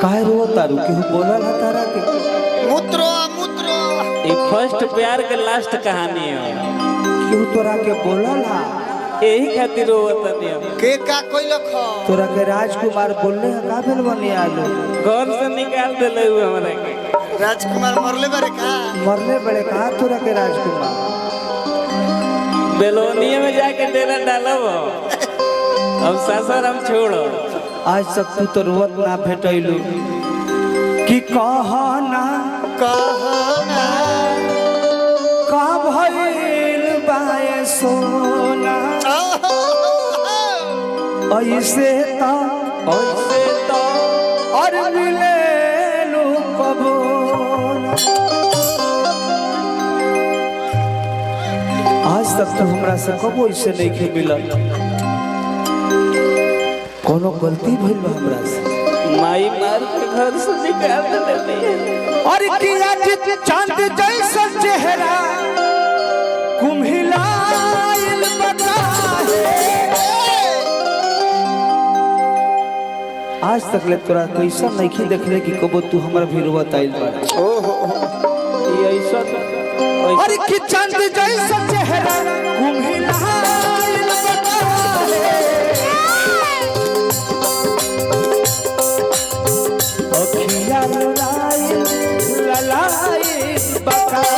काहे रो तारू केहू बोलल है तारा के? मुत्रो मुत्रो ये फर्स्ट प्यार के लास्ट कहानी है। केहू तोरा के बोलल है? यही खातिर रोवत नहीं के का कोई लख तोरा के राजकुमार बोलले है का भेल बनी आलो? घर से निकाल देले हुए हमरा के। राजकुमार मरले बारे का मरले बड़े कहा तोरा के राजकुमार? बेलोनिया में जाके डेरा डालब अब सासाराम छोड़ो। आज तक तू तो रोवत ना भेटैलू कि कहना कहना का भइल बाए सोना ऐसे तो और मिले लो कबो आज तक तो हमरा से कबो ऐसे नहीं के मिलल। कोनो गलती भइल बा हमरा से? माई मार के घर से निकाल देले और किया चांद जैसा चेहरा कुम्हिलाइल बता है। आज तक ले तोरा कैसा नहीं देखले कि कबो तू हमरा भी रोवत आइल बा। ये ऐसा और कि चांद जैसा चेहरा कुम्हिलाइल बता है। अखियाँ ललाइल बता है।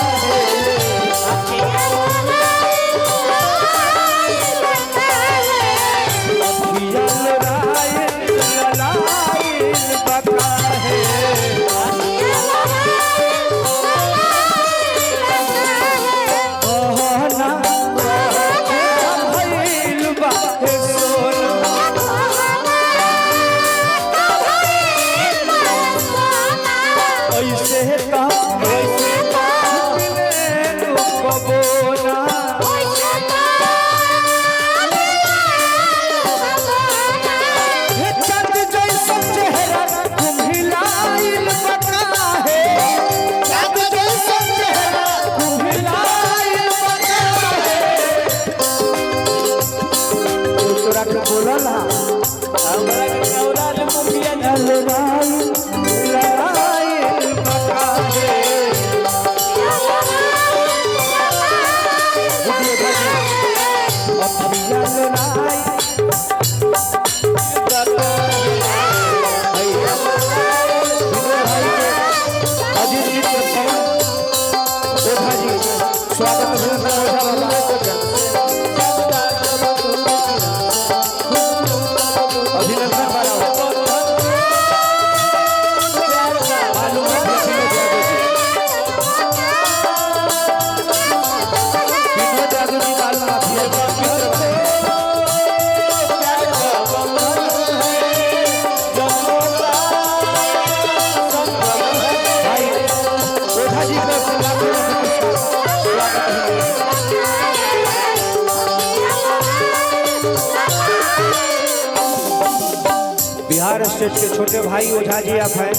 बिहार स्टेट के छोटे भाई ओझा जी आप हैं,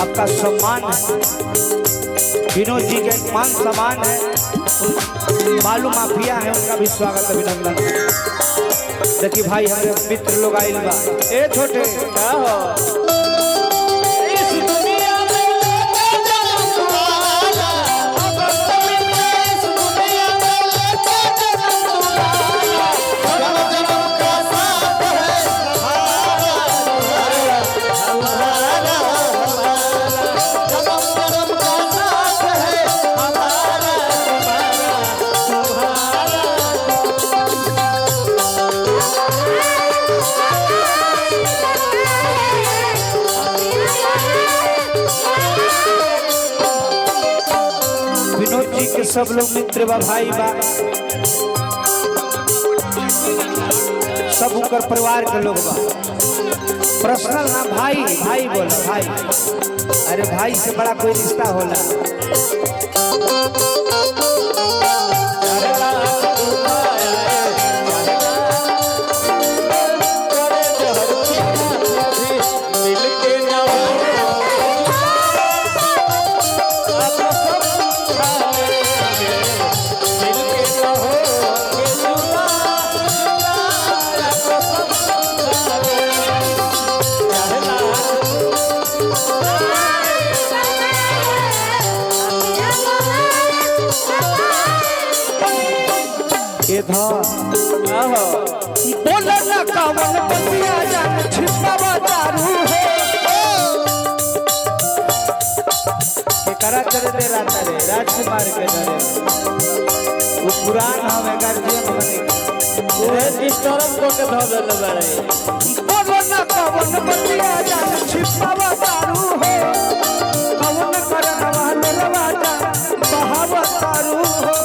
आपका सम्मान है। विनोद जी के मान सम्मान है। मालूम माफिया है, उनका भी स्वागत अभिनंदन। देखिए भाई हमारे मित्र लोग आइल बा। ए छोटे क्या हो के सब लोग मित्र बा भाई बा, सब उनकर परिवार के लोग बा। पर्सनल ना भाई भाई बोला भाई। अरे भाई से बड़ा कोई रिश्ता होला? गिरधर आहो बोला ना कवन बतिया जान छिपावा दारू हो के करा करे दे राता रे राजकुमार के डरे वो पुरान हमें गार्जियन बने ओए डिस्टर्ब को के धो देले बारे बोला ना कवन बतिया जान छिपावा दारू हो कवन करन वाले रवाजा बहावा दारू हो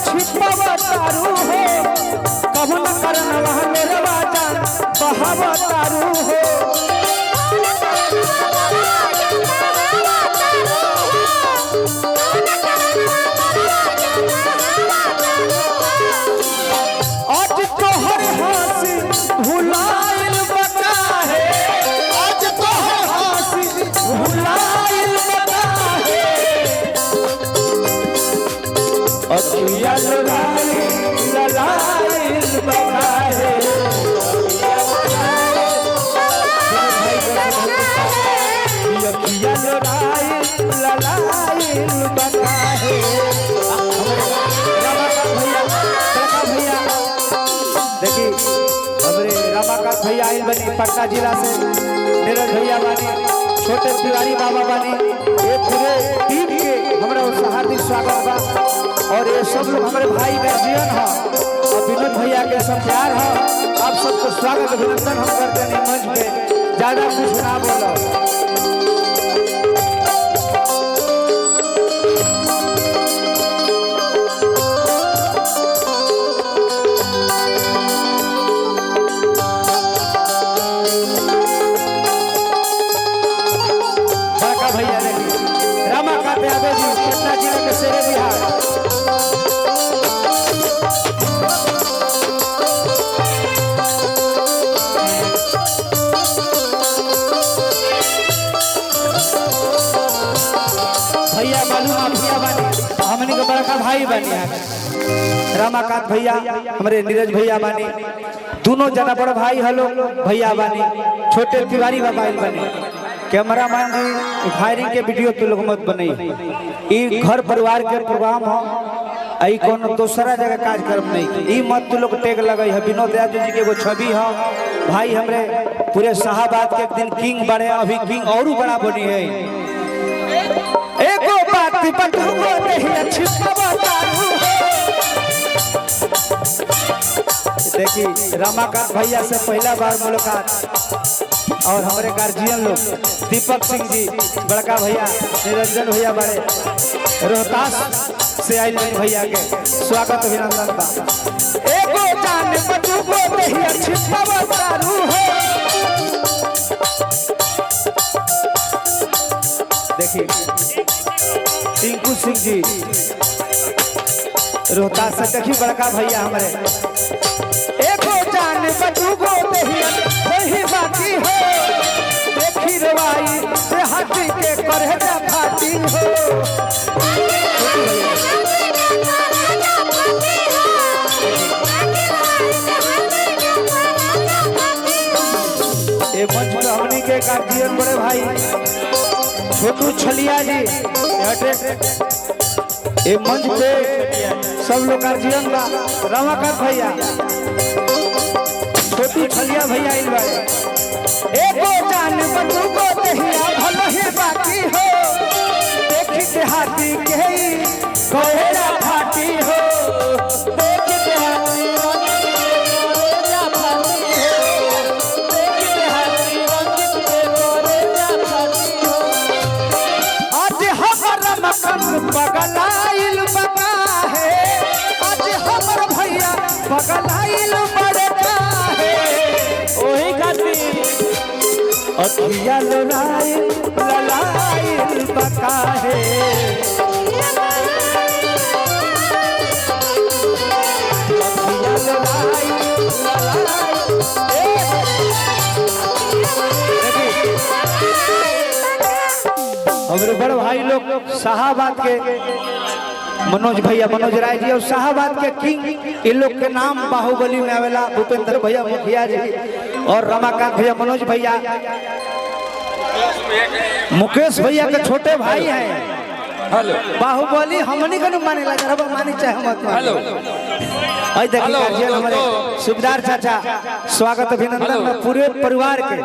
छिपावतारू हो कवन करन वाले रवाजा बहावतारू हो आज तोहर हंसी भुलाइल बता है आज तोहर हंसी भुलाइल बता है अखिया ललाइल बता है अखिया ललाइल बता है भैया देखिए हमारे रमाकांत भैया आइल बनी पटना जिला से नीरज भैया बानी छोटे तिवारी बाबा बानी ये पूरे टीम के हमारा हार्दिक स्वागत बा और ये सब लोग हमारे भाई गार्जियन हैं और विनोद भैया के सब प्यार है आप सबको स्वागत अभिनंदन हम करते हैं मंच पे ज्यादा कुछ ना बोलो भैया रमाकांत यादव जी पटना जिले के शेरे बिहार भैया बालू माफिया बानी हमनी के बड़का भाई बानी रमाकांत भैया हमारे नीरज भैया बानी दोनों जना बड़ भाई हलो भैया बानी छोटे तिवारी बाबा बानी कैमरामैन जी फायरिंग के वीडियो तो लोग मत बनाई ई घर परिवार के प्रोग्राम हो आई कोनो दूसरा जगह कार्यक्रम नहीं ई मत तो लोग टेग लगई है विनोद यादव जी के एगो छवि हो भाई हमरे पूरे शाहबाद के एक दिन किंग बने अभी किंग और बड़ा बनी है एको बात बटुको नहीं अच्छी बताऊं देखी रमाकांत भैया से पहला बार मुलाकात और हमारे गार्जियन लोग दीपक सिंह जी बड़का भैया निरंजन भैया बड़े रोहतास से आइल भैया के स्वागत अभिनंदन बा एगो जान बटुको नहीं अच्छी बताऊं हो देखिए टिंकू सिंह जी रोहतास से देखी बड़का भैया हमारे एको जान बटुको नहीं बाकी हो देखी रवाई से हाथी के करहना फाटी हो ये मंच पर हमनी के गार्जियन बड़े भाई छोटू छलिया जी ये मंच पे सब लोग गार्जियन बा रमाकांत भैया छोटू छलिया भैया आइल बा एको जान बटुको दहिया भलो ही बाकी हो देखी देहाती के कोहरा फाटी हो देखी देहाती कोहरा फाटी हो देखी देहाती कोहरा फाटी हो आज हमर मकन पगलाइल बका है आज हमर भैया पगलाइल बड़का है ओही खातिर अखिया ललाइल बका है अखिया ललाइल हमारे बड़ भाई लोग शाहबाद के मनोज भैया, मनोज राय जी और शाहबाद के किंग, इन लोग के नाम बाहुबली में आवेला। भूपेंद्र भैया मुखिया जी और रमाकांत भैया, मनोज भैया, मुकेश भैया के छोटे भाई हैं। हेलो बाहुबली हमनी को माने लगा, रब मानी चाहे मत माने। हेलो आई देखिए गार्जियन हमारे सुबेदार चाचा, स्वागत अभिनंदन में पूरे परिवार के।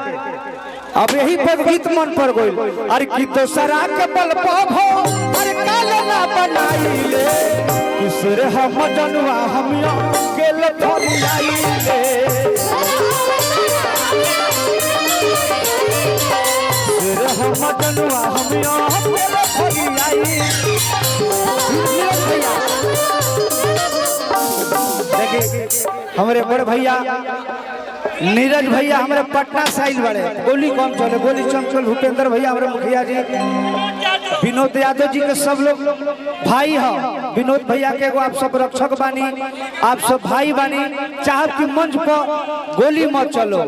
अब यही पर गीत मन पर गोल, अरे की दोसरा के बल पाभो, अरे काले ना बनाइले, दूसरे हम जनवा हमिया गेल थोड़ियाइले, दूसरे हम जनवा हमिया गेल थोड़ियाइले। देखिए हमारे बड़े भैया नीरज भैया हमारे पटना साइड बड़े, गोली कम चले, गोली चमचल। भूपेंद्र भैया हमारे मुखिया जी, विनोद यादव जी के सब लोग भाई हैं। विनोद भैया के एगो आप सब रक्षक बानी, आप सब भाई बानी, चाहब कि मंच पर गोली मत चलो।